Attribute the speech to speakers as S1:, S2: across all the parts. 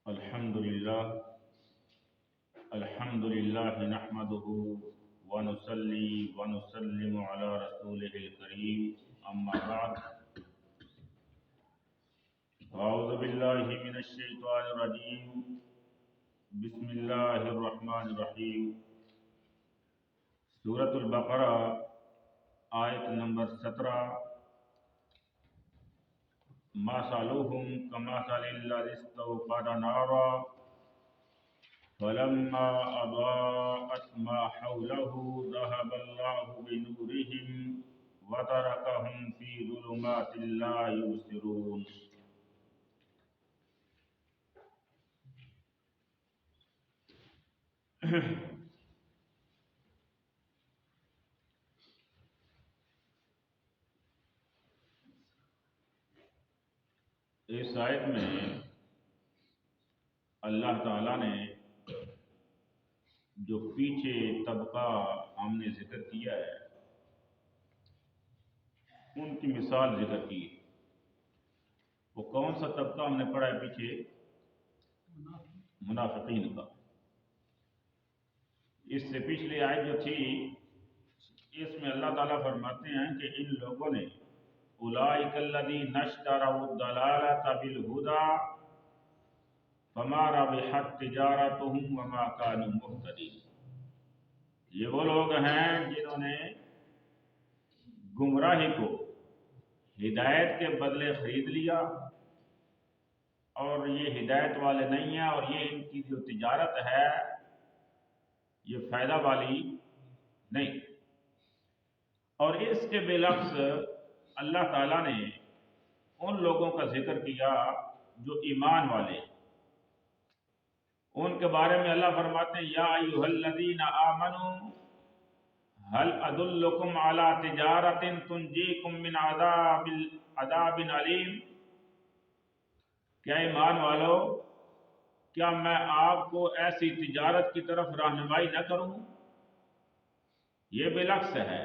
S1: الحمد للہ نحمده ونصلي ونسلم على رسوله الكريم اما بعد اعوذ باللہ من الشیطان الرجیم بسم اللہ الرحمن الرحیم سورۃ البقرہ آیت نمبر 17 مثلهم كمثل الذي استوقد نارا فلما أضاءت ما حوله ذهب الله بنورهم وتركهم في ظلمات لا يبصرون. اس آیت میں اللہ تعالیٰ نے جو پیچھے طبقہ ہم نے ذکر کیا ہے ان کی مثال ذکر کی. وہ کون سا طبقہ ہم نے پڑھا ہے پیچھے؟ منافقین کا. اس سے پچھلی آیت جو تھی اس میں اللہ تعالیٰ فرماتے ہیں کہ ان لوگوں نے اولئک الذین اشتروا الضلالۃ بالہدی فما ربحت تجارتهم وما كانوا مهتدین. یہ وہ لوگ ہیں جنہوں نے گمراہی کو ہدایت کے بدلے خرید لیا اور یہ ہدایت والے نہیں ہیں اور یہ ان کی جو تجارت ہے یہ فائدہ والی نہیں. اور اس کے بالعکس اللہ تعالیٰ نے ان لوگوں کا ذکر کیا جو ایمان والے. ان کے بارے میں اللہ فرماتے ہیں یا ایھا الذین آمنوا هل ادلکم علی تجارۃ تنجیکم من عذاب علیم. کیا ایمان والو کیا میں آپ کو ایسی تجارت کی طرف رہنمائی نہ کروں؟ یہ بالعکس ہے.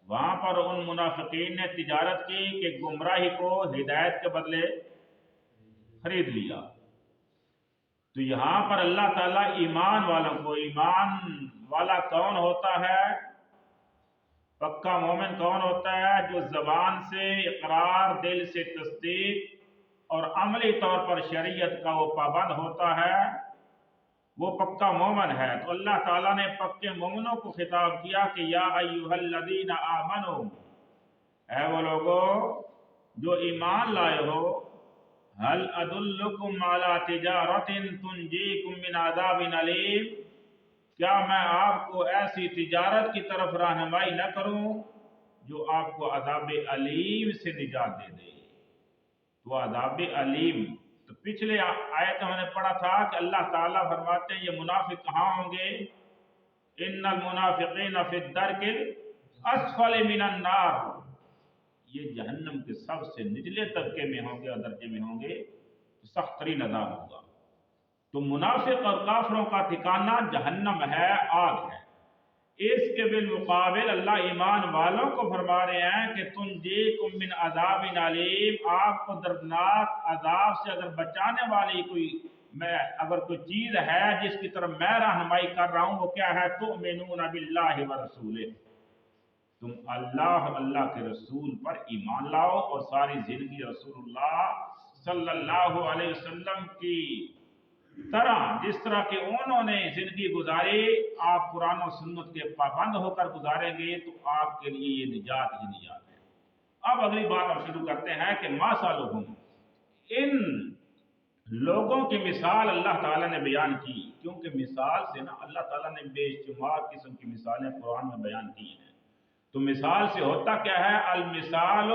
S1: وہاں پر ان منافقین نے تجارت کی کہ گمراہی کو ہدایت کے بدلے خرید لیا. تو یہاں پر اللہ تعالیٰ ایمان والوں کو، ایمان والا کون ہوتا ہے، پکا مومن کون ہوتا ہے؟ جو زبان سے اقرار، دل سے تصدیق اور عملی طور پر شریعت کا وہ پابند ہوتا ہے، وہ پکا مومن ہے. تو اللہ تعالیٰ نے پکے مومنوں کو خطاب کیا کہ یا ایھا الذین آمنوا، اے وہ لوگو جو ایمان لائے ہو، هل ادلکم علی تجارۃ تنجیکم من عذاب علیم، کیا میں آپ کو ایسی تجارت کی طرف رہنمائی نہ کروں جو آپ کو عذاب علیم سے نجات دے دے. تو عذاب علیم، تو پچھلے آیت ہم نے پڑھا تھا کہ اللہ تعالیٰ فرماتے ہیں یہ منافق کہاں ہوں گے؟ ان المنافقین فی الدرک الاسفل من النار، یہ جہنم کے سب سے نچلے طبقے میں ہوں گے اور درجے میں ہوں گے، تو سخت ترین عذاب ہوگا. تو منافق اور کافروں کا ٹھکانہ جہنم ہے، آگ ہے. اس کے بالمقابل اللہ ایمان والوں کو فرما رہے ہیں کہ تنجیکم من عذاب علیم، آپ کو دردناک عذاب سے اگر بچانے والی اگر کوئی چیز ہے جس کی طرف میں رہنمائی کر رہا ہوں، وہ کیا ہے؟ تؤمنون باللہ ورسولہ، تم اللہ کے رسول پر ایمان لاؤ اور ساری زندگی رسول اللہ صلی اللہ علیہ وسلم کی طرح، جس طرح کہ انہوں نے زندگی گزاری، آپ قرآن و سنت کے پابند ہو کر گزاریں گے تو آپ کے لیے یہ نجات ہی نجات ہے. اب اگلی بات ہم شروع کرتے ہیں کہ مثلهم، ان لوگوں کی مثال اللہ تعالیٰ نے بیان کی، کیونکہ مثال سے نا اللہ تعالیٰ نے بے شمار قسم کی مثالیں قرآن میں بیان کی ہیں. تو مثال سے ہوتا کیا ہے؟ المثال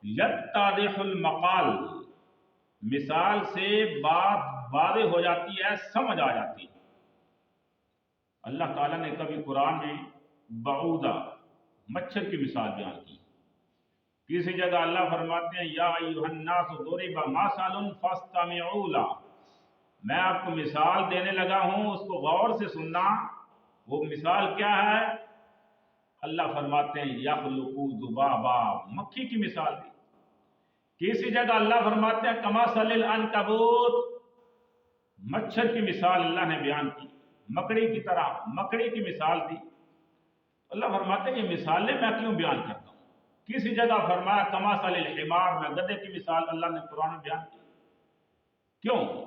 S1: یتضح المقال، مثال سے بات واضح ہو جاتی ہے، سمجھ آ جاتی ہے. اللہ تعالیٰ نے کبھی قرآن میں بعودہ، مچھر کی مثال بیان کی. کسی جگہ اللہ فرماتے ہیں یا ایھا الناس ضرب مثل فاستمعوا له، میں آپ کو مثال دینے لگا ہوں، اس کو غور سے سننا. وہ مثال کیا ہے؟ اللہ فرماتے ہیں یخلق ذبابا، مکھی کی مثال دی. کسی جگہ اللہ فرماتے ہیں کمثل العنکبوت، مچھر کی مثال اللہ نے بیان کی، مکڑی کی طرح، مکڑی کی مثال دی۔ اللہ فرماتے ہیں یہ مثالیں میں کیوں بیان کرتا ہوں؟ کسی جگہ فرمایا کمثل الحمار، میں گدھے کی مثال اللہ نے قرآن میں بیان کی۔ کیوں؟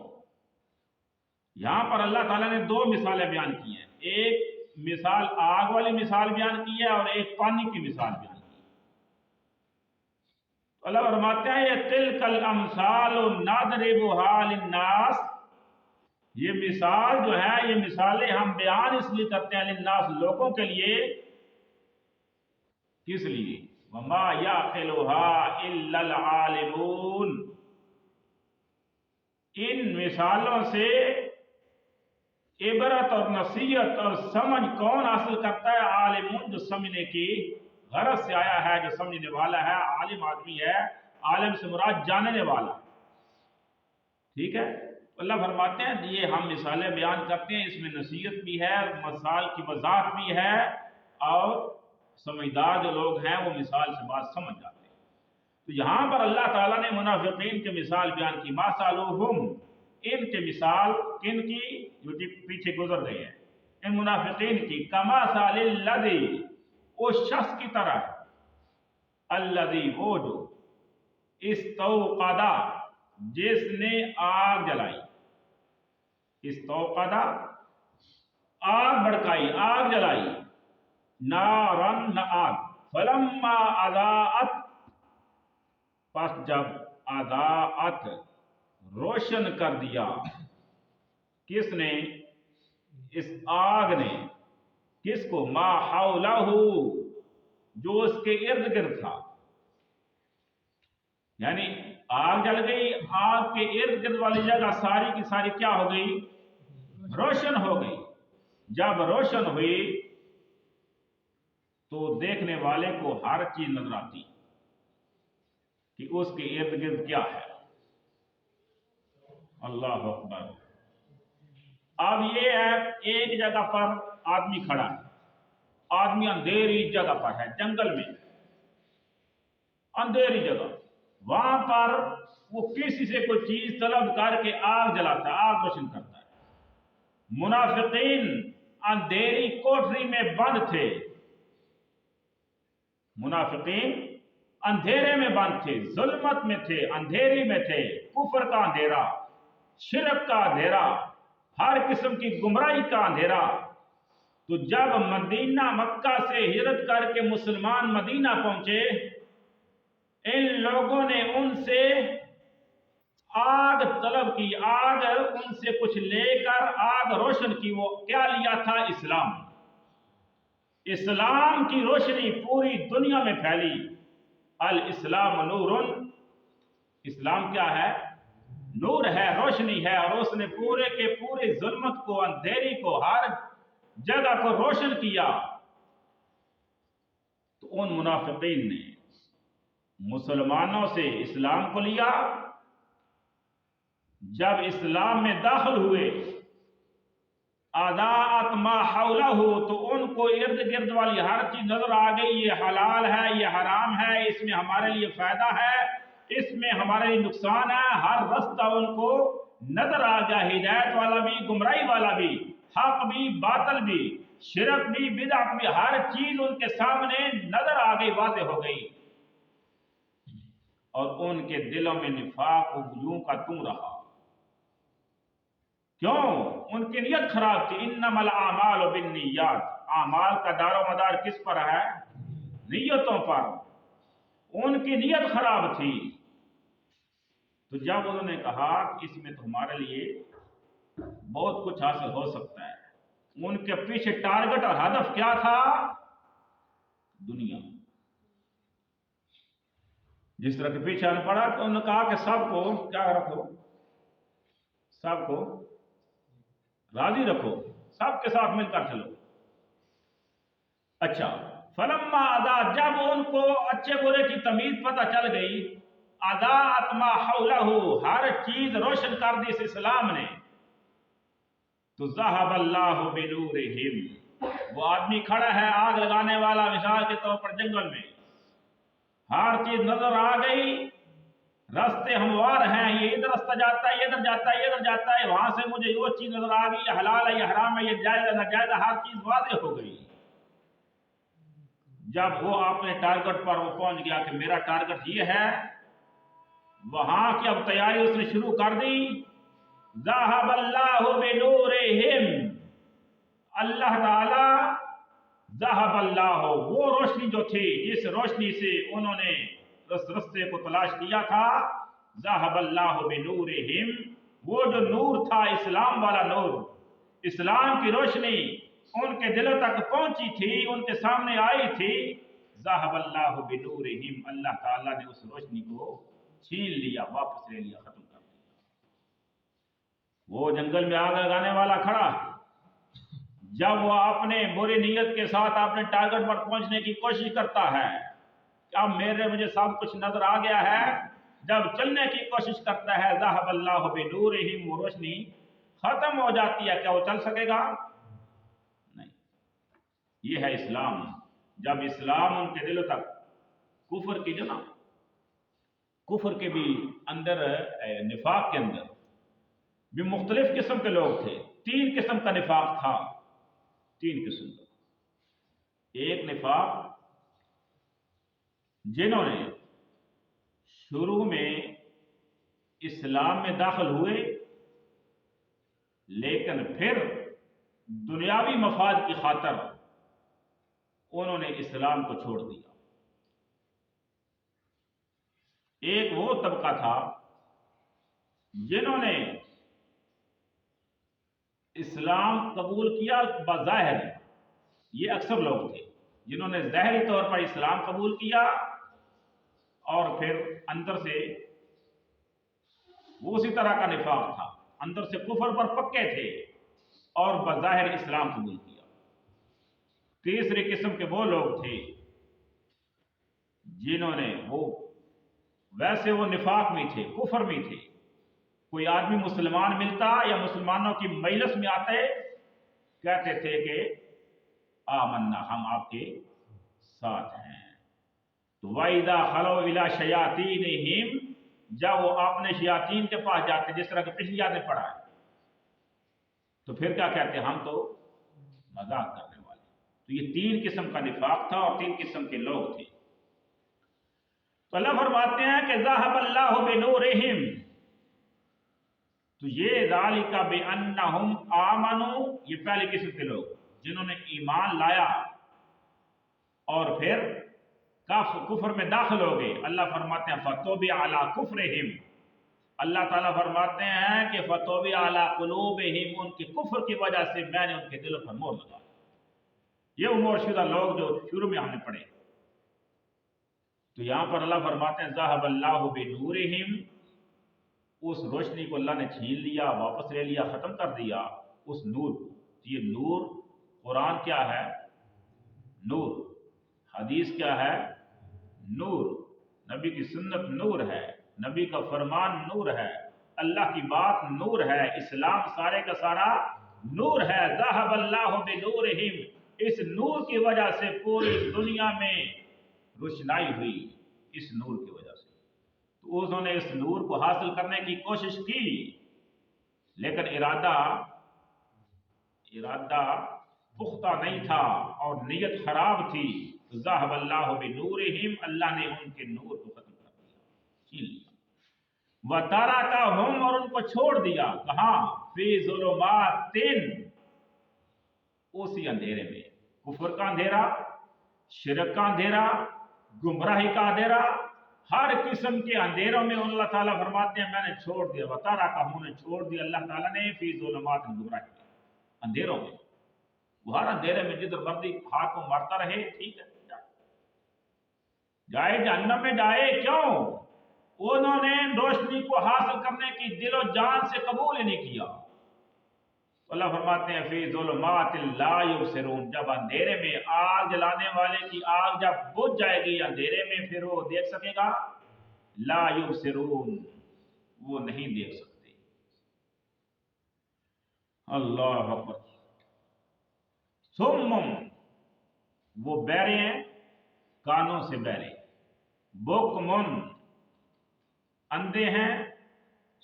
S1: یہاں پر اللہ تعالیٰ نے دو مثالیں بیان کی ہیں، ایک مثال آگ والی مثال بیان کی ہے اور ایک پانی کی مثال بیان کی ہے۔ اللہ فرماتے ہیں یہ تلک الامثال نضربها للناس، یہ مثال جو ہے، یہ مثالیں ہم بیان اس لیے کرتے ہیں للناس، لوگوں کے لیے۔ کس لیے؟ وما یعقلها الا العالمون، ان مثالوں سے عبرت اور نصیحت اور سمجھ کون حاصل کرتا ہے؟ عالمون، جو سمجھنے کی غرض سے آیا ہے، جو سمجھنے والا ہے، عالم آدمی ہے، عالم سے مراد جاننے والا، ٹھیک ہے؟ اللہ فرماتے ہیں یہ ہم مثالیں بیان کرتے ہیں، اس میں نصیحت بھی ہے، مثال کی وضاحت بھی ہے، اور سمجھدار جو لوگ ہیں وہ مثال سے بات سمجھ جاتے ہیں۔ تو یہاں پر اللہ تعالیٰ نے منافقین کی مثال بیان کی، مثالہم، ان کے مثال کن کی؟ جو پیچھے گزر گئے ہیں، ان منافقین کی، کمثل الذی، اس شخص کی طرح، الذی، وہ جو، استوقد، جس نے آگ جلائی، استوقد، آگ بھڑکائی، آگ جلائی، نارن، آگ، فلما اضاءت، پس جب اضاءت، روشن کر دیا، کس نے؟ اس آگ نے، کس کو؟ ما حولہ، جو اس کے ارد گرد تھا، یعنی آگ جل گئی، آگ کے ارد گرد والی جگہ ساری کی ساری کیا ہو گئی؟ روشن ہو گئی۔ جب روشن ہوئی تو دیکھنے والے کو ہر چیز نظر آتی کہ اس کے ارد گرد کیا ہے۔ اللہ اکبر۔ اب یہ ہے ایک جگہ پر آدمی کھڑا ہے، آدمی اندھیری جگہ پر ہے، جنگل میں، اندھیری جگہ، وہاں پر وہ کسی سے کوئی چیز طلب کر کے آگ جلاتا ہے، آگ روشن کرتا ہے۔ منافقین اندھیری کوٹری میں بند تھے، منافقین اندھیرے میں بند تھے، ظلمت میں تھے، اندھیری میں تھے، کفر کا اندھیرا، شرک کا اندھیرا، ہر قسم کی گمراہی کا اندھیرا۔ تو جب مدینہ، مکہ سے ہجرت کر کے مسلمان مدینہ پہنچے، ان لوگوں نے ان سے آگ طلب کی، آگ ان سے کچھ لے کر آگ روشن کی۔ وہ کیا لیا تھا؟ اسلام۔ اسلام کی روشنی پوری دنیا میں پھیلی۔ الاسلام نور، اسلام کیا ہے؟ نور ہے، روشنی ہے، اور اس نے پورے کے پورے ظلمت کو، اندھیری کو، ہر جگہ کو روشن کیا۔ تو ان منافقین نے مسلمانوں سے اسلام کو لیا، جب اسلام میں داخل ہوئے، اضاءت ما حولہ، تو ان کو ارد گرد والی ہر چیز نظر آ گئی، یہ حلال ہے، یہ حرام ہے، اس میں ہمارے لیے فائدہ ہے، اس میں ہمارے لیے نقصان ہے، ہر رستہ ان کو نظر آ گیا، ہدایت والا بھی، گمراہی والا بھی، حق بھی، باطل بھی، شرک بھی، بدعت بھی، ہر چیز ان کے سامنے نظر آ گئی، واضح ہو گئی۔ اور ان کے دلوں میں نفاق و یوں کا توں رہا۔ کیوں؟ ان کی نیت خراب تھی۔ انما الاعمال بالنیات، اعمال کا دار و مدار کس پر ہے؟ نیتوں پر۔ ان کی نیت خراب تھی۔ تو جب انہوں نے کہا کہ اس میں تو ہمارے لیے بہت کچھ حاصل ہو سکتا ہے، ان کے پیچھے ٹارگٹ اور ہدف کیا تھا؟ دنیا۔ جس طرح کے پیچھے آنے پڑا تو انہوں نے کہا کہ سب کو کیا رکھو، سب کو راضی رکھو، سب کے ساتھ مل کر چلو۔ اچھا، فلما اضاءت، جب ان کو اچھے برے کی تمیز پتہ چل گئی، اضاءت ما حولہ، ہر چیز روشن کر دی اس اسلام نے، تو ذہب اللہ بنورہم، وہ آدمی کھڑا ہے آگ لگانے والا مثال کے طور پر جنگل میں، ہر چیز نظر آ گئی، راستے ہموار ہیں، یہ ادھر راستہ جاتا ہے، یہ ادھر جاتا ہے، یہ ادھر جاتا ہے، وہاں سے مجھے یہ چیز نظر آ گئی، یہ حلال ہے، یہ حرام ہے، یہ جائز ہے، ناجائز ہے، ہر چیز واضح ہو گئی۔ جب وہ اپنے ٹارگٹ پر وہ پہنچ گیا کہ میرا ٹارگٹ یہ ہے، وہاں کی اب تیاری اس نے شروع کر دی۔ ذَهَبَ اللَّهُ بِنُورِهِمْ، اللہ تعالی ذَهَبَ اللَّهُ، وہ روشنی جو تھی جس روشنی سے انہوں نے اس رستے کو تلاش کیا تھا، ذَهَبَ اللَّهُ بِنُورِهِمْ، وہ جو نور تھا اسلام والا نور، اسلام کی روشنی ان کے دلوں تک پہنچی تھی، ان کے سامنے آئی تھی، ذَهَبَ اللَّهُ بِنُورِهِمْ، اللہ تعالیٰ نے اس روشنی کو چھین لیا، واپس لے لیا، ختم کر دیا۔ وہ جنگل میں آگ لگانے والا کھڑا، جب وہ اپنے بری نیت کے ساتھ اپنے ٹارگٹ پر پہنچنے کی کوشش کرتا ہے کہ اب مجھے سب کچھ نظر آ گیا ہے، جب چلنے کی کوشش کرتا ہے، ذَهَبَ اللَّهُ بِنُورِهِمْ، وہ روشنی ختم ہو جاتی ہے، کیا وہ چل سکے گا؟ نہیں۔ یہ ہے اسلام۔ جب اسلام ان کے دلوں تک، کفر کی جو نا، کفر کے بھی اندر، نفاق کے اندر بھی مختلف قسم کے لوگ تھے، 3 قسم کا نفاق تھا، 3 قسم کا۔ ایک نفاق جنہوں نے شروع میں اسلام میں داخل ہوئے لیکن پھر دنیاوی مفاد کی خاطر انہوں نے اسلام کو چھوڑ دیا۔ ایک وہ طبقہ تھا جنہوں نے اسلام قبول کیا بظاہر، یہ اکثر لوگ تھے جنہوں نے ظاہری طور پر اسلام قبول کیا اور پھر اندر سے وہ اسی طرح کا نفاق تھا، اندر سے کفر پر پکے تھے اور بظاہر اسلام قبول کیا۔ تیسری قسم کے وہ لوگ تھے جنہوں نے ویسے وہ نفاق میں تھے، کفر میں تھے، کوئی آدمی مسلمان ملتا یا مسلمانوں کی مجلس میں آتے، کہتے تھے کہ آمنا، ہم آپ کے ساتھ ہیں۔ تو وَإِذَا خَلَوْا إِلَىٰ شَيَاطِينِهِمْ، جب وہ اپنے شیاطین کے پاس جاتے، جس طرح کہ پچھلی آیت نے پڑھا ہے، تو پھر کیا کہتے ہیں؟ ہم تو مذاق کرنے والے۔ تو یہ 3 قسم کا نفاق تھا اور 3 قسم کے لوگ تھے۔ تو اللہ فرماتے ہیں کہ ذَهَبَ اللَّهُ بِنُورِهِمْ، تو یہ ذالک بِأَنَّهُمْ آمَنُوا، یہ پہلی قسم کے لوگ جنہوں نے ایمان لایا اور پھر کفر میں داخل ہو گئے۔ اللہ فرماتے ہیں فَطُبِعَ عَلَىٰ كُفْرِهِمْ، اللہ تعالیٰ فرماتے ہیں کہ فَطُبِعَ عَلَىٰ قُلُوبِهِمْ، ان کے کفر کی وجہ سے میں نے ان کے دلوں پر مہر لگا۔ یہ وہ مہر شدہ لوگ جو شروع میں ہم نے پڑھے، تو یہاں پر اللہ فرماتے ہیں ذَهَبَ اللَّهُ بِنُورِهِمْ، اس روشنی کو اللہ نے چھین لیا، واپس لے لیا، ختم کر دیا اس نور کو۔ یہ نور، قرآن کیا ہے؟ نور۔ حدیث کیا ہے؟ نور۔ نبی کی سنت نور ہے، نبی کا فرمان نور ہے، اللہ کی بات نور ہے، اسلام سارے کا سارا نور ہے۔ ذَهَبَ اللَّهُ بِنُورِهِمْ، اس نور کی وجہ سے پوری دنیا میں روشنائی ہوئی، اس نور کی وجہ سے۔ تو انہوں نے اس نور کو حاصل کرنے کی کوشش کی، لیکن ارادہ پختہ نہیں تھا اور نیت خراب تھی۔ ذَهَبَ اللَّهُ بِنُورِهِمْ، اللہ نے ان کے نور کو ختم کر دیا، چھین لیا۔ وَتَرَكَهُمْ، اور ان کو چھوڑ دیا، کہاں؟ فِي ظُلُمَاتٍ، اسی اندھیرے میں، کفر کا اندھیرا، شرک کا اندھیرا، گمراہی کا اندھیرا، ہر قسم کے اندھیروں میں اللہ تعالیٰ فرماتے ہیں میں نے چھوڑ دیا۔ وَتَرَكَهُمْ نے چھوڑ دیا اللہ تعالیٰ نے، فِي ظُلُمَاتٍ، گمراہی میں، اندھیروں میں۔ وہ ہر اندھیرے میں جدھر مرضی ہاتھ کو مارتا رہے، ٹھیک ہے، جائے جہنم میں جائے، کیوں؟ انہوں نے روشنی کو حاصل کرنے کی دل و جان سے قبول ہی نہیں کیا۔ اللہ فرماتے ہیں فی ظلمات لا یبصرون، جب اندھیرے میں آگ جلانے والے کی آگ جب بجھ جائے گی اندھیرے میں، پھر وہ دیکھ سکے گا؟ لا یبصرون، وہ نہیں دیکھ سکتے۔ اللہ اکبر۔ ثم، وہ بہرے ہیں، کانوں سے بہرے، بکمن، اندھے ہیں،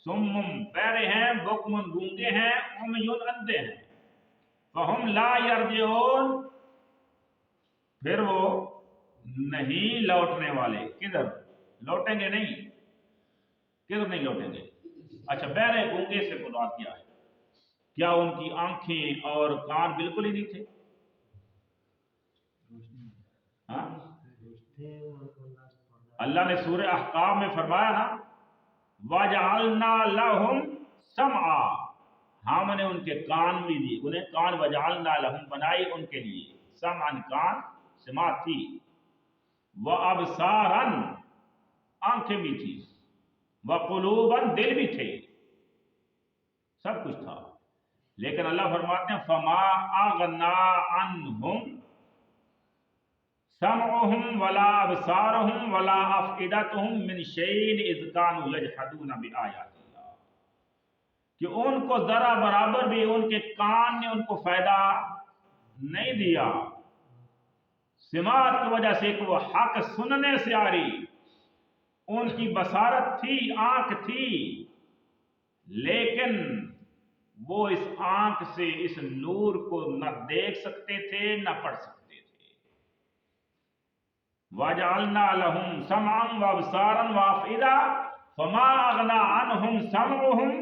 S1: سمم بہرے ہیں، بکمن گونگے ہیں، عمیٌ اندھے ہیں، فہم لا یرجعون پھر وہ نہیں لوٹنے والے، کدھر لوٹیں گے نہیں، کدھر نہیں لوٹیں گے؟ اچھا، بہرے گونگے سے مراد کیا ہے؟ کیا ان کی آنکھیں اور کان بالکل ہی نہیں تھے؟ ہاں؟ اللہ نے سورہ احقاف میں فرمایا نا، وَجَعَلْنَا لَهُمْ سَمْعًا، ہم نے ان کے کان بھی دیے، انہیں کان وَجَعَلْنَا لَهُمْ بنائی ان کے لیے، سمعًا کان سماعت تھی، وَأَبْصَارًا آنکھیں بھی تھی، وَقُلُوبًا دل بھی تھے، سب کچھ تھا، لیکن اللہ فرماتے ہیں فَمَا أَغْنَىٰ عَنْهُمْ سمعهم ولا ابصارهم ولا افئدتهم من شيء اذ كانوا يجحدون بآيات اللہ، کہ ان کو ذرا برابر بھی ان کے کان نے ان کو فائدہ نہیں دیا، سماعت کی وجہ سے کہ وہ حق سننے سے آ رہی، ان کی بصارت تھی، آنکھ تھی، لیکن وہ اس آنکھ سے اس نور کو نہ دیکھ سکتے تھے نہ پڑھ سکتے تھے۔ وَجَعَلْنَا لَهُمْ سَمْعًا وَأَبْصَارًا وَأَفْئِدَةً فَمَا أَغْنَىٰ عَنْهُمْ سَمْعُهُمْ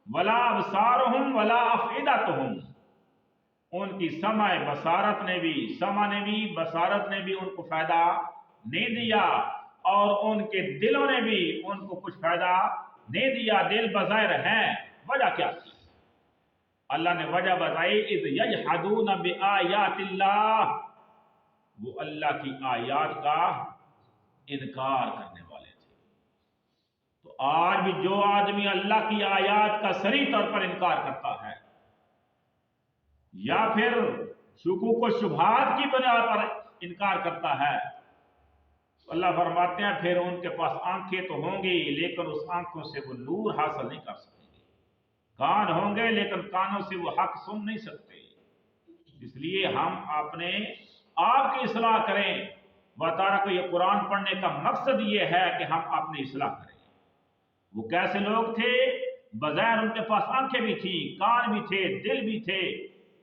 S1: وَلَا أَبْصَارُهُمْ وَلَا أَفْئِدَتُهُمْ، ان کی سمع بصارت نے بھی، سمع نے بھی، بصارت نے بھی ان کو فائدہ نہیں دیا، اور ان کے دلوں نے بھی ان کو کچھ فائدہ نہیں دیا، دل بظاہر ہیں، وجہ کیا تھی؟ اللہ نے وجہ بتائی، اذ یجحدون بآیات اللہ، وہ اللہ کی آیات کا انکار کرنے والے تھے۔ تو آج بھی جو آدمی اللہ کی آیات کا صریح طور پر انکار کرتا ہے، یا پھر شکوک و شبہات کی بنا پر انکار کرتا ہے، تو اللہ فرماتے ہیں پھر ان کے پاس آنکھیں تو ہوں گی، لیکن اس آنکھوں سے وہ نور حاصل نہیں کر سکیں گے، کان ہوں گے لیکن کانوں سے وہ حق سن نہیں سکتے۔ اس لیے ہم اپنے آپ کی اصلاح کریں، وَتَارَ کو یہ قرآن پڑھنے کا مقصد یہ ہے کہ ہم اپنی اصلاح کریں۔ وہ کیسے لوگ تھے؟ بظاہر ان کے پاس آنکھیں بھی تھیں، کان بھی تھے، دل بھی تھے،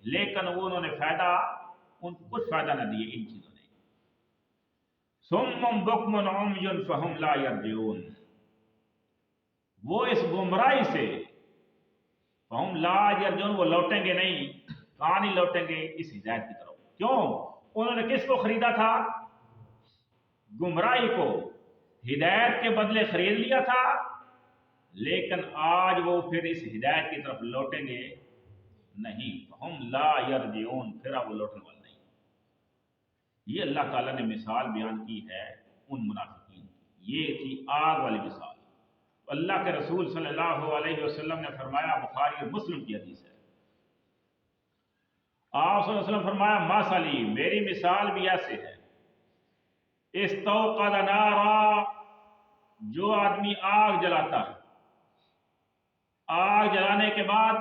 S1: لیکن وہ انہوں نے فائدہ، ان کو کچھ فائدہ نہ دیے ان چیزوں نے۔ صُمٌّ بُكْمٌ عُمْيٌ فَهُمْ لَا يَرْجِعُونَ، وہ اس گمراہی سے، فَهُمْ لَا يَرْجِعُونَ وہ لوٹیں گے نہیں، کہاں نہیں لوٹیں گے؟ اس ہدایت کی طرف۔ کیوں؟ انہوں نے کس کو خریدا تھا؟ گمراہی کو، ہدایت کے بدلے خرید لیا تھا، لیکن آج وہ پھر اس ہدایت کی طرف لوٹیں گے نہیں، ہم لا یرجعون، پھر اب وہ لوٹنے والے نہیں۔ یہ اللہ تعالیٰ نے مثال بیان کی ہے ان منافقین کی، یہ تھی آگ والی مثال۔ اللہ کے رسول صلی اللہ علیہ وسلم نے فرمایا، بخاری اور مسلم کی حدیث ہے، آپ صلی اللہ علیہ وسلم فرمایا مثلی، میری مثال بھی ایسے ہے، استوقد نارا، جو آدمی آگ جلاتا ہے، آگ جلانے کے بعد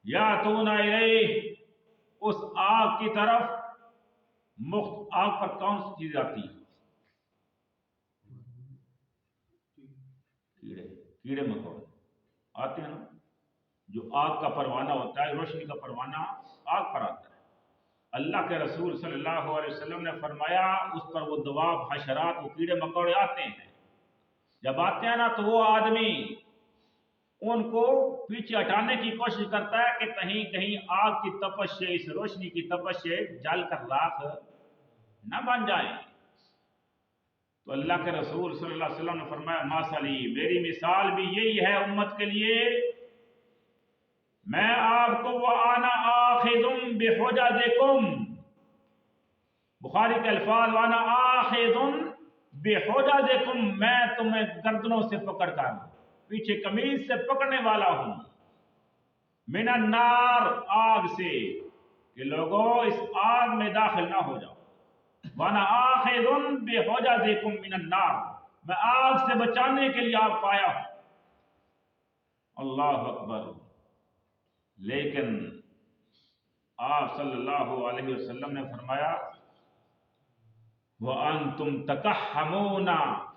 S1: یاتون الیہ، اس آگ کی طرف آگ پر کون سی چیز آتی ہے؟ کیڑے مکوڑے آتے ہیں نا، جو آگ کا پروانہ ہوتا ہے، روشنی کا پروانہ آگ پر آتا ہے۔ اللہ کے رسول صلی اللہ علیہ وسلم نے فرمایا اس پر وہ دواب، حشرات، وہ کیڑے مکوڑے آتے ہیں، جب آتے ہیں نا تو وہ آدمی ان کو پیچھے ہٹانے کی کوشش کرتا ہے کہ کہیں کہیں آگ کی تپش سے، اس روشنی کی تپش سے جل کر راکھ نہ بن جائیں۔ تو اللہ کے رسول صلی اللہ علیہ وسلم نے فرمایا مثلی، میری مثال بھی یہی ہے امت کے لیے، میں آپ کو وَأَنَا آخِذٌ بِحُجَزِكُمْ، بخاری کے الفاظ وَأَنَا آخِذٌ بِحُجَزِكُمْ، میں تمہیں گردنوں سے پکڑ کر، پیچھے قمیض سے پکڑنے والا ہوں، من النار، آگ سے، کہ لوگوں اس آگ میں داخل نہ ہو جاؤ۔ وَأَنَا آخِذٌ بِحُجَزِكُمْ مِنَ النَّارِ، میں آگ سے بچانے کے لیے آپ کو آیا ہوں۔ اللہ اکبر۔ لیکن آپ صلی اللہ علیہ وسلم نے فرمایا وَأَنْتُمْ تَكَحَّمُونَ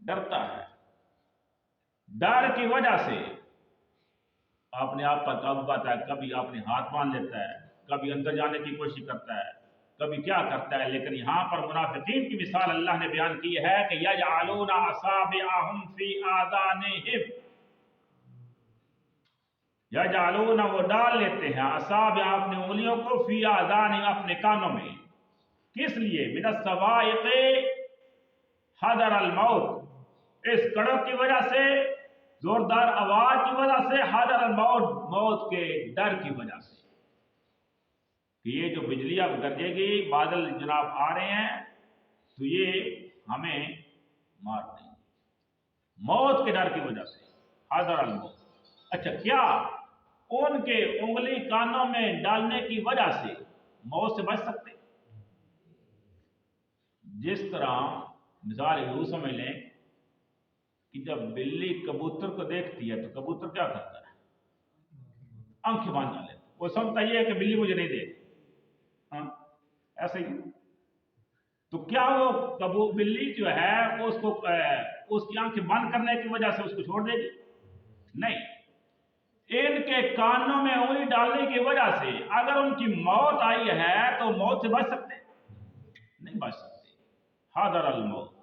S1: ڈرتا ہے، ڈر کی وجہ سے اپنے آپ پر قابو پاتا ہے، کبھی اپنے ہاتھ باندھ لیتا ہے، کبھی اندر جانے کی کوشش کرتا ہے، کبھی کیا کرتا ہے۔ لیکن یہاں پر منافقین کی مثال اللہ نے بیان کی ہے کہ یجعلون اصابعهم فی آذانہم، یجعلون وہ ڈال لیتے ہیں، اصابع اپنے انگلیوں کو، فی آذانہم اپنے کانوں میں، کس لیے؟ من الصواعق حذر الموت، اس کڑک کی وجہ سے، زوردار آواز کی وجہ سے، حذر الموت، موت کے ڈر کی وجہ سے، کہ یہ جو بجلی اب گرجے گی، بادل جناب آ رہے ہیں تو یہ ہمیں مار دیں گے، موت کے ڈر کی وجہ سے، حذر الموت۔ اچھا، کیا ان کے انگلی کانوں میں ڈالنے کی وجہ سے موت سے بچ سکتے؟ جس طرح مثال یوں سمجھ لیں کہ جب بلی کبوتر کو دیکھتی ہے تو کبوتر کیا کرتا ہے؟ آنکھیں باندھ لیتا ہے، وہ سمجھتا یہ ہے کہ بلی مجھے نہیں دیکھتی، ہاں ایسے ہی۔ تو کیا وہ بلی جو ہے اس کو اس کی آنکھیں بند کرنے کی وجہ سے اس کو چھوڑ دے گی؟ نہیں، ان کے کانوں میں انگلی ڈالنے کی وجہ سے اگر ان کی موت آئی ہے تو موت سے بچ سکتے؟ نہیں بچ سکتے، حذر الموت۔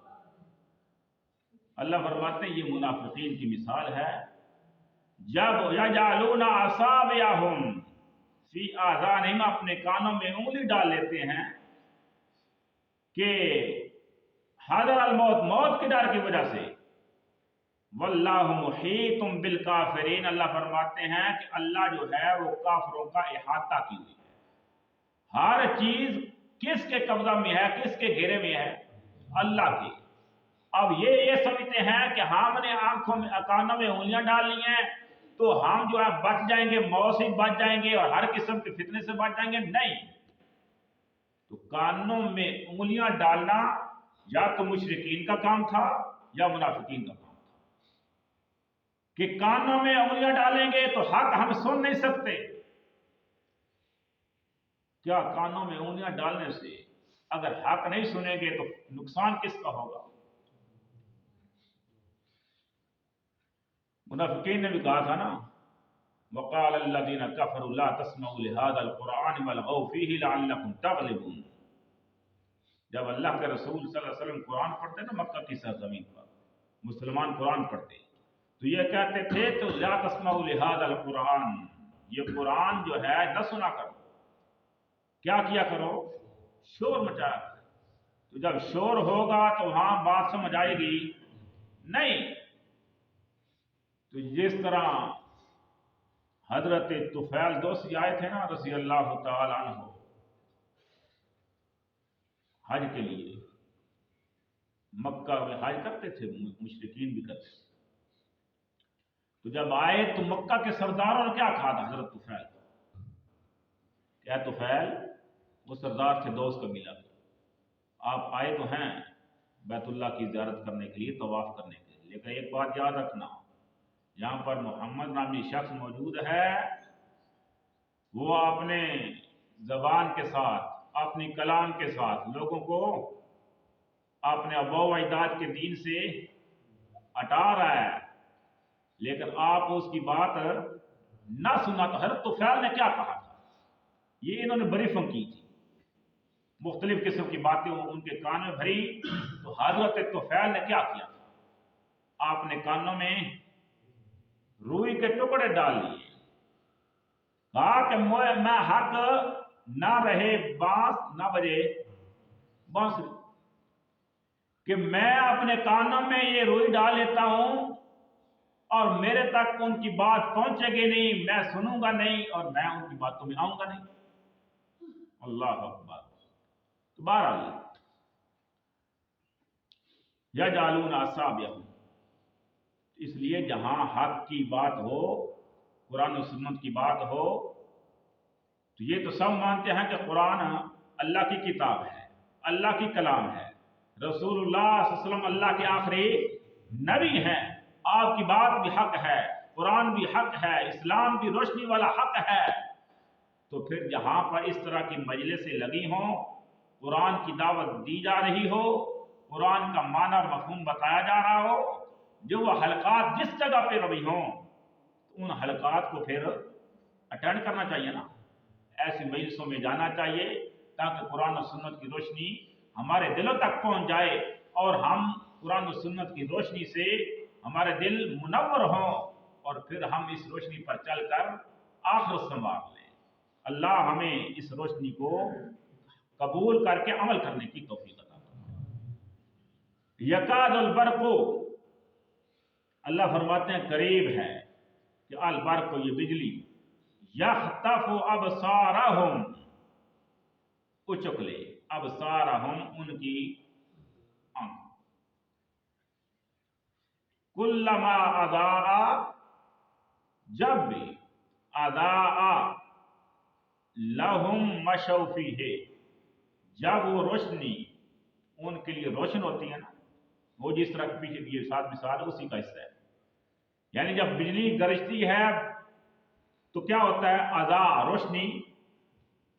S1: اللہ فرماتے ہیں یہ منافقین کی مثال ہے، جب یجعلون اصابعهم فی آذانہم، اپنے کانوں میں انگلی ڈال لیتے ہیں کہ حذر الموت، موت کے ڈر کی وجہ سے، واللہ محیط بالکافرین، اللہ فرماتے ہیں کہ اللہ جو ہے وہ کافروں کا احاطہ کی ہوئی ہے، ہر چیز کس کے قبضہ میں ہے، کس کے گھیرے میں ہے؟ اللہ کے۔ اب یہ سمجھتے ہیں کہ ہم نے آنکھوں میں کانوں میں انگلیاں ڈال لی ہیں تو ہم جو ہے بچ جائیں گے، موت سے بچ جائیں گے اور ہر قسم کے فتنے سے بچ جائیں گے۔ نہیں، تو کانوں میں انگلیاں ڈالنا یا تو مشرکین کا کام تھا یا منافقین کا کام تھا، کہ کانوں میں انگلیاں ڈالیں گے تو حق ہم سن نہیں سکتے۔ کیا کانوں میں انگلیاں ڈالنے سے اگر حق نہیں سنیں گے تو نقصان کس کا ہوگا؟ منافقین نے بھی کہا تھا نا، وقال الذين كفروا لا تسمعوا لهذا القرآن والغوا فيه لعلكم تغلبون۔ جب اللہ کے رسول صلی اللہ علیہ وسلم قرآن پڑھتے نا مکہ کی سرزمین پر، مسلمان قرآن پڑھتے تو یہ کہتے تھے تو لا تسمعوا لهذا القرآن، یہ قرآن جو ہے نہ سنا کرو، کیا کیا کرو؟ شور مچایا کرو۔ تو جب شور ہوگا تو وہاں بات سمجھ آئے گی نہیں۔ تو جس طرح حضرت طفیل دوسی آئے تھے نا رضی اللہ تعالی عنہ حج کے لیے، مکہ میں حج کرتے تھے، مشرکین بھی کرتے تھے، تو جب آئے تو مکہ کے سرداروں نے کیا کہا تھا حضرت طفیل کو، کیا طفیل، وہ سردار تھے دوست قبیلہ کے، آپ آئے تو ہیں بیت اللہ کی زیارت کرنے کے لیے، طواف کرنے کے لیے، لیکن ایک بات یاد رکھنا، یہاں پر محمد نامی شخص موجود ہے، وہ اپنے زبان کے ساتھ، اپنی کلام کے ساتھ لوگوں کو اپنے آباء و اجداد کے دین سے ہٹا رہا ہے، لیکن آپ اس کی بات نہ سنا۔ تو حضرت طفیل نے کیا کہا تھا، یہ انہوں نے بریفنگ کی تھی، مختلف قسم کی باتیں ان کے کان میں بھری، تو حضرت طفیل نے کیا کیا تھا، آپ نے کانوں میں روئی کے ٹکڑے ڈال لیے، کہا کہ میں حق نہ رہے بانس نہ بجے بانسری، کہ میں اپنے کانوں میں یہ روئی ڈال لیتا ہوں اور میرے تک ان کی بات پہنچے گی نہیں، میں سنوں گا نہیں اور میں ان کی باتوں میں آؤں گا نہیں۔ اللہ اکبر۔ تو بہرحال یجعلون اصابعهم، اس لیے جہاں حق کی بات ہو، قرآن و سنت کی بات ہو، تو یہ تو سب مانتے ہیں کہ قرآن اللہ کی کتاب ہے، اللہ کی کلام ہے، رسول اللہ صلی اللہ علیہ وسلم اللہ کے آخری نبی ہیں، آپ کی بات بھی حق ہے، قرآن بھی حق ہے، اسلام بھی روشنی والا حق ہے۔ تو پھر جہاں پر اس طرح کی مجلسیں لگی ہوں، قرآن کی دعوت دی جا رہی ہو، قرآن کا معنی اور مفہوم بتایا جا رہا ہو، جو وہ حلقات جس جگہ پہ روی ہوں تو ان حلقات کو پھر اٹینڈ کرنا چاہیے نا، ایسی مجلسوں میں جانا چاہیے تاکہ قرآن و سنت کی روشنی ہمارے دلوں تک پہنچ جائے اور ہم قرآن و سنت کی روشنی سے ہمارے دل منور ہوں اور پھر ہم اس روشنی پر چل کر آخرت سنوار لیں۔ اللہ ہمیں اس روشنی کو قبول کر کے عمل کرنے کی توفیق عطا فرمائے۔ یکاد البرق، اللہ فرماتے ہیں قریب ہے کہ البرق یہ بجلی، یخطف ابصارہم، اچک لے ابصارہم ان کی آنکھ، کلما اضاء، جب بھی اضاء لہم مشوا فیہ، جب وہ روشنی ان کے لیے روشن ہوتی ہے نا، وہ جس طرح پیچھے یہ ساتھ مثال ہے اسی کا حصہ ہے، یعنی جب بجلی گرجتی ہے تو کیا ہوتا ہے، اضاء روشنی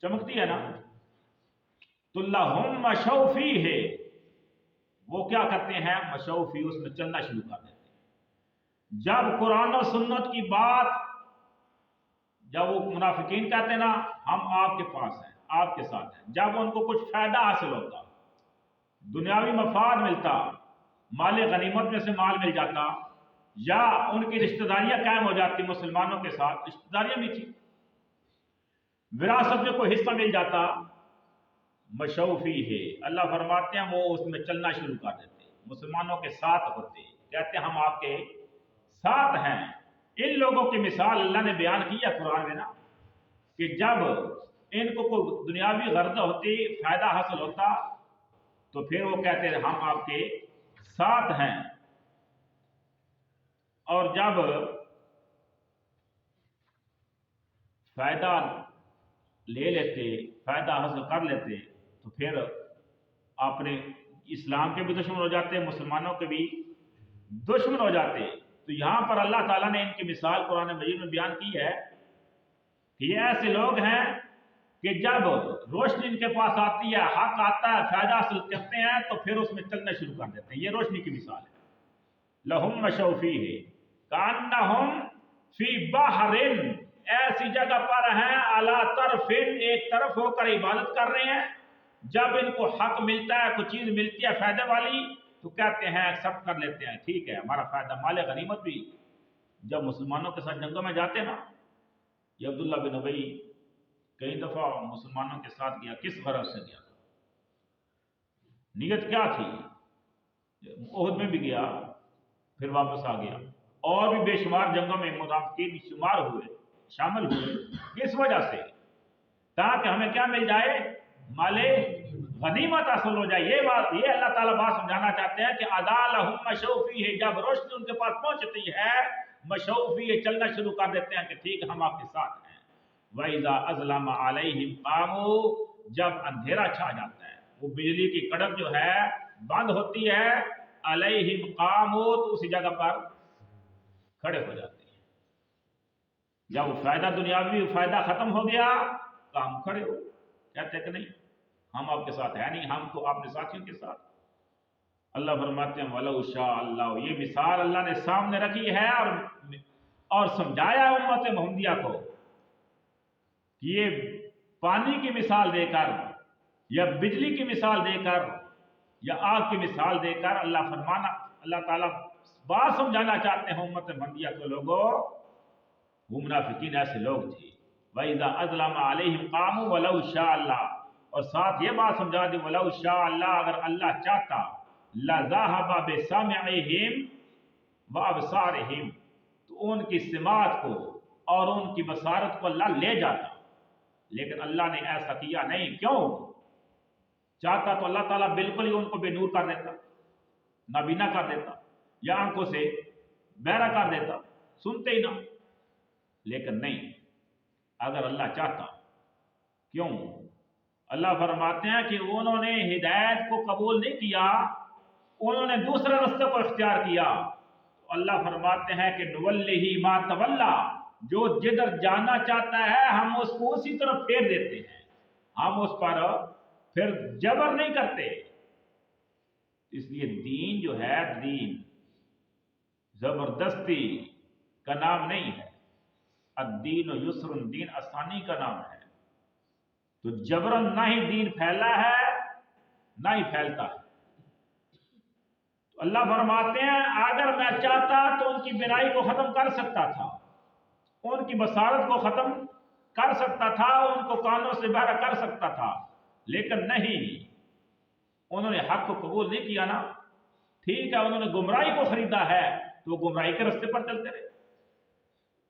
S1: چمکتی ہے نا، تو لہم مشوا فیہ، وہ کیا کرتے ہیں، مشوا فیہ، اس میں چلنا شروع کر دیتے ہیں۔ جب قرآن و سنت کی بات، جب وہ منافقین کہتے ہیں نا ہم آپ کے پاس ہیں، آپ کے ساتھ ہیں، جب ان کو کچھ فائدہ حاصل ہوتا، دنیاوی مفاد ملتا، مال غنیمت میں سے مال مل جاتا، یا ان کی رشتہ داریاں قائم ہو جاتی مسلمانوں کے ساتھ، رشتہ داریاں بھی تھی، وراثت میں کوئی حصہ مل جاتا، مشوا فیہ، اللہ فرماتے ہیں وہ اس میں چلنا شروع کر دیتے، مسلمانوں کے ساتھ ہوتے، کہتے ہیں ہم آپ کے ساتھ ہیں۔ ان لوگوں کی مثال اللہ نے بیان کی ہے قرآن میں نا، کہ جب ان کو کوئی دنیاوی غرض ہوتی، فائدہ حاصل ہوتا، تو پھر وہ کہتے ہیں ہم آپ کے ساتھ ہیں، اور جب فائدہ لے لیتے، فائدہ حاصل کر لیتے، تو پھر اپنے اسلام کے بھی دشمن ہو جاتے، مسلمانوں کے بھی دشمن ہو جاتے۔ تو یہاں پر اللہ تعالیٰ نے ان کی مثال قرآن مجید میں بیان کی ہے کہ یہ ایسے لوگ ہیں کہ جب روشنی ان کے پاس آتی ہے، حق آتا ہے، فائدہ حاصل کرتے ہیں، تو پھر اس میں چلنا شروع کر دیتے ہیں۔ یہ روشنی کی مثال ہے۔ لہم مشوا فیہ کانہم فی بحر، ایسی جگہ پر ہیں، علی طرف، ایک طرف ہو کر عبادت کر رہے ہیں۔ جب ان کو حق ملتا ہے، کوئی چیز ملتی ہے فائدے والی، تو کہتے ہیں ایکسپٹ کر لیتے ہیں، ٹھیک ہے ہمارا فائدہ، مال غنیمت بھی۔ جب مسلمانوں کے ساتھ جنگوں میں جاتے نا، یہ عبداللہ بن ابی کئی دفعہ مسلمانوں کے ساتھ گیا، کس غرض سے گیا، نیت کیا تھی، احد میں بھی گیا پھر واپس آ گیا، اور بھی بے شمار جنگوں میں منافقین شمار ہوئے، شامل ہوئے، کس وجہ سے، تاکہ ہمیں کیا مل جائے، مال غنیمت حاصل ہو جائے۔ یہ بات، یہ اللہ تعالیٰ بات سمجھانا چاہتے ہیں کہ اضاء لہم مشوا فیہ، جب روشنی ان کے پاس پہنچتی ہے، مشوا فیہ، چلنا شروع کر دیتے ہیں کہ ٹھیک ہم آپ کے ساتھ ہیں۔ وَإِذَا أَظْلَمَ عَلَيْهِمْ قَامُوا، جب اندھیرا چھا جاتا ہے، وہ بجلی کی کڑک جو ہے بند ہوتی ہے، علیہم قاموا، تو اسی جگہ پر کھڑے ہو جاتے ہیں۔ جب وہ فائدہ، دنیاوی فائدہ ختم ہو گیا، تو ہم کھڑے ہو، کہتے کہ نہیں ہم آپ کے ساتھ ہے نہیں، ہم تو اپنے ساتھیوں کے ساتھ۔ اللہ فرماتے ہیں وَلَوْ شَاءَ اللَّهُ، یہ مثال اللہ نے سامنے رکھی ہے اور سمجھایا امت محمدیہ کو کہ یہ پانی کی مثال دے کر، یا بجلی کی مثال دے کر، یا آگ کی مثال دے کر اللہ تعالیٰ بات سمجھانا چاہتے ہیں امت محمدیہ کو، لوگوں وہ منافقین ایسے لوگ تھے۔ وَإِذَا أَظْلَمَ عَلَيْهِمْ قَامُوا وَلَوْ شَاءَ اللَّهُ، اور ساتھ یہ بات سمجھا دی وَلَوْ شَاءَ اللَّهُ، اگر اللہ چاہتا، لَذَهَبَ بِسَمْعِهِمْ وَأَبْصَارِهِمْ، تو ان کی سماعت کو اور ان کی بصارت کو اللہ لے جاتا، لیکن اللہ نے ایسا کیا نہیں۔ کیوں؟ چاہتا تو اللہ تعالیٰ بالکل ہی ان کو بے نور کر دیتا، نابینا کر دیتا، یا آنکھوں سے بہرا کر دیتا، سنتے ہی نہ، لیکن نہیں، اگر اللہ چاہتا۔ کیوں؟ اللہ فرماتے ہیں کہ انہوں نے ہدایت کو قبول نہیں کیا، انہوں نے دوسرے راستے کو اختیار کیا، تو اللہ فرماتے ہیں کہ نولہ ما تولا، جو جدھر جانا چاہتا ہے ہم اس کو اسی طرف پھیر دیتے ہیں، ہم اس پر پھر جبر نہیں کرتے۔ اس لیے دین جو ہے، دین زبردستی کا نام نہیں ہے، الدین یسر، دین آسانی کا نام ہے۔ تو جبرن نہ ہی دین پھیلا ہے نہ ہی پھیلتا ہے۔ تو اللہ فرماتے ہیں اگر میں چاہتا تو ان کی بینائی کو ختم کر سکتا تھا، ان کی بصارت کو ختم کر سکتا تھا، ان کو کانوں سے بہرا کر سکتا تھا، لیکن نہیں، انہوں نے حق کو قبول نہیں کیا نا۔ ٹھیک ہے، انہوں نے گمراہی کو خریدا ہے تو وہ گمراہی کے راستے پر چلتے رہے۔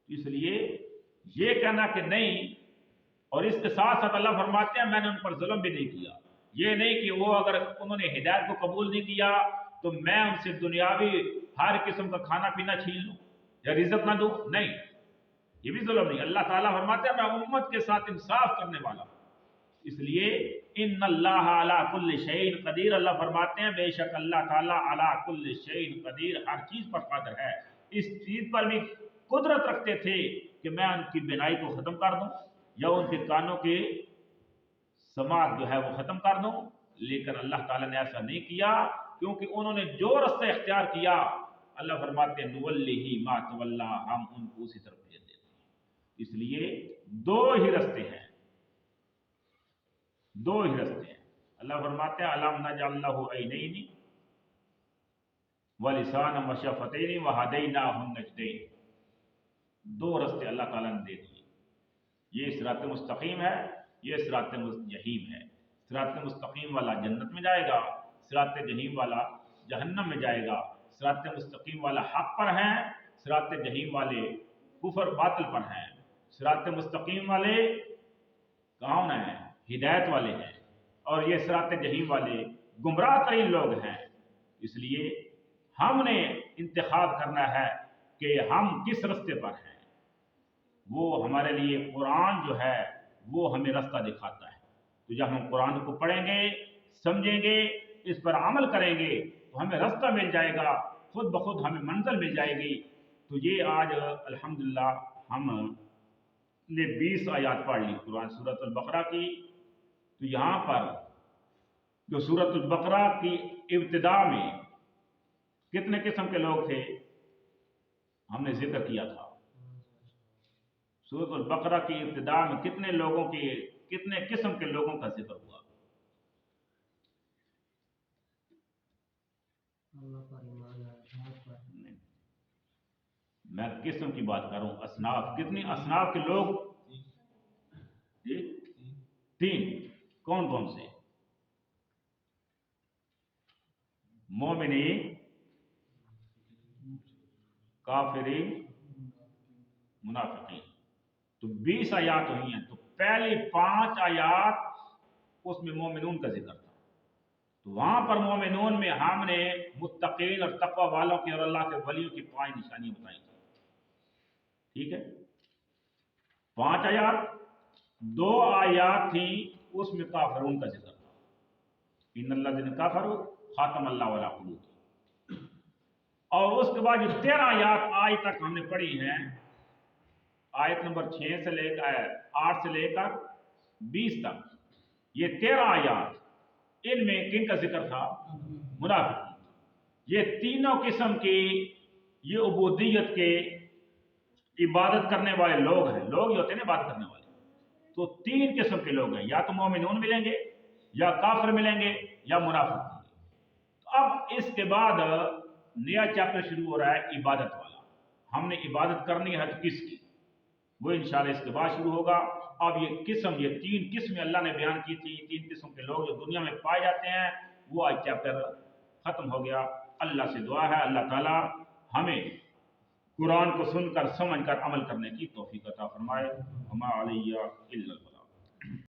S1: اس لیے یہ کہنا کہ نہیں، اور اس کے ساتھ ساتھ اللہ فرماتے ہیں میں نے ان پر ظلم بھی نہیں کیا۔ یہ نہیں کہ وہ اگر انہوں نے ہدایت کو قبول نہیں کیا تو میں ان سے دنیاوی ہر قسم کا کھانا پینا چھین لوں یا رزق نہ دوں، نہیں، یہ بھی ظلم نہیں۔ اللہ تعالیٰ فرماتے ہیں میں امت کے ساتھ انصاف کرنے والا ہوں۔ اس لیے ان اللہ علی کل شیء قدیر، اللہ فرماتے ہیں بے شک اللہ تعالیٰ علی کل شیء قدیر، ہر چیز پر قادر ہے۔ اس چیز پر بھی قدرت رکھتے تھے کہ میں ان کی بینائی کو ختم کر دوں یا ان کے کانوں کے سماعت جو ہے وہ ختم کر دوں، لیکن اللہ تعالیٰ نے ایسا نہیں کیا، کیونکہ انہوں نے جو رستہ اختیار کیا، اللہ فرماتے ہیں نولیہ ما تولی، ہم ان کو اسی طرف بھیج دیتے ہیں۔ اس لیے دو ہی رستے ہیں، دو ہی رستے ہیں۔ اللہ فرماتے ہیں الم نجعل لہ عینین ولسانا وشفتین وہدیناہ النجدین، دو رستے اللہ تعالیٰ نے دے دیے۔ یہ صراط مستقیم ہے، یہ صراط جحیم ہے۔ صراط مستقیم والا جنت میں جائے گا، صراط جحیم والا جہنم میں جائے گا۔ صراط مستقیم والا حق پر ہیں، صراط جحیم والے کفر باطل پر ہیں۔ صراط مستقیم والے کون ہیں؟ ہدایت والے ہیں، اور یہ صراط جحیم والے گمراہ ترین لوگ ہیں۔ اس لیے ہم نے انتخاب کرنا ہے کہ ہم کس رستے پر ہیں۔ وہ ہمارے لیے قرآن جو ہے وہ ہمیں رستہ دکھاتا ہے۔ تو جب ہم قرآن کو پڑھیں گے، سمجھیں گے، اس پر عمل کریں گے تو ہمیں رستہ مل جائے گا، خود بخود ہمیں منزل مل جائے گی۔ تو یہ آج الحمدللہ ہم نے 20 آیات پڑھ لی قرآن سورۃ البقرہ کی۔ تو یہاں پر جو سورۃ البقرہ کی ابتدا میں کتنے قسم کے لوگ تھے ہم نے ذکر کیا تھا۔ سورۃ البقرہ کی ابتدا میں کتنے لوگوں کی، کتنے قسم کے لوگوں کا ذکر ہوا؟ میں قسم کی بات کر رہا ہوں، اصناف، کتنی اصناف کے لوگ؟ جی 3۔ کون کون سے؟ مومنین، کافرین، منافقین۔ تو 20 آیات ہوئی ہیں۔ تو پہلی 5 آیات اس میں مومنون کا ذکر تھا۔ تو وہاں پر مومنون میں ہم نے متقین اور تقوی والوں کی اور اللہ کے ولیوں کی 5 نشانیاں بتائی تھیں۔ ٹھیک ہے، 5 آیات۔ 2 آیات تھی اس میں کافرون کا ذکر تھا، ان الذین کفروا خاتم اللہ علی قلوبہم۔ اور اس کے بعد جو 13 آیات آج تک ہم نے پڑھی ہیں، آیت نمبر 6 سے لے کر 8 سے لے کر 20 تک، یہ 13 آیات، ان میں کن کا ذکر تھا؟ منافقین۔ یہ تینوں قسم کی یہ عبودیت کے عبادت کرنے والے لوگ ہیں۔ لوگ جو ہوتے ہیں نا عبادت کرنے والے، تو 3 قسم کے لوگ ہیں، یا تو مومنون ملیں گے، یا کافر ملیں گے، یا منافق ملیں گے۔ تو اب اس کے بعد نیا چیپٹر شروع ہو رہا ہے عبادت والا۔ ہم نے عبادت کرنی ہے تو کس کی؟ وہ انشاءاللہ اس کے بعد شروع ہوگا۔ اب یہ قسم، یہ 3 قسمیں اللہ نے بیان کی تھی، 3 قسم کے لوگ جو دنیا میں پائے جاتے ہیں، وہ آج چیپٹر ختم ہو گیا۔ اللہ سے دعا ہے اللہ تعالی ہمیں قرآن کو سن کر، سمجھ کر عمل کرنے کی توفیق عطا فرمائے۔ وما علیہ الا البلاغ۔